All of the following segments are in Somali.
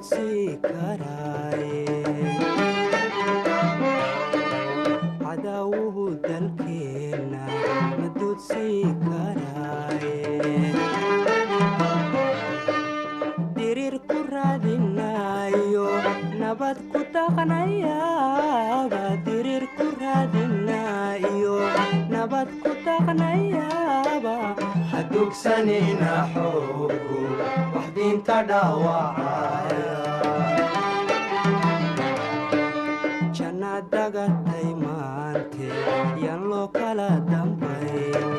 duudsii karaaye cadaawuhu dalkeenna ma duudsii karaaye diriir ku raadinayo nabad ku dhaqnayaaba diriir ku raadinayo nabad ku dhaqnayaaba ha dugsanina xoogu wax diinta dhaawacaya jannaad dagatay maante yaan loo kala dambaynin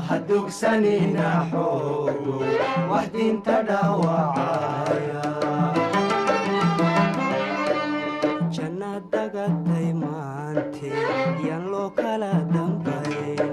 ha dugsanina xoogu wax diinta dhaawacaya jannaad dagatay maante yaan loo kala dambaynin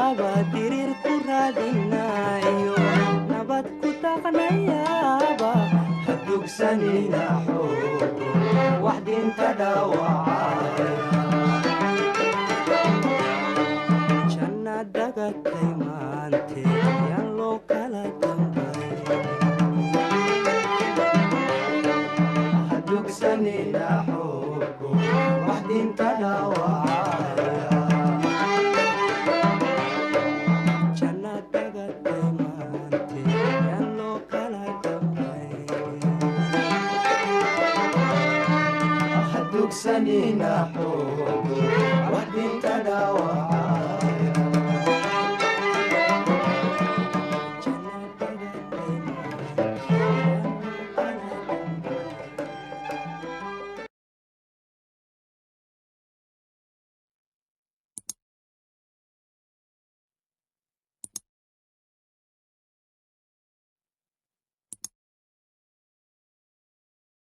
yaaba dirir ku raadinayo nabad ku taqnayaaba hadugsanina xoogo wax dinta dhaawacaya jannad dagatay maante yaan loo kala dambayn hadugsanina xoogo wax dinta dhaawacaya jannad dagatay maante yaan loo kala dambayn hadugsanina xoogo wax dinta dhaawacaya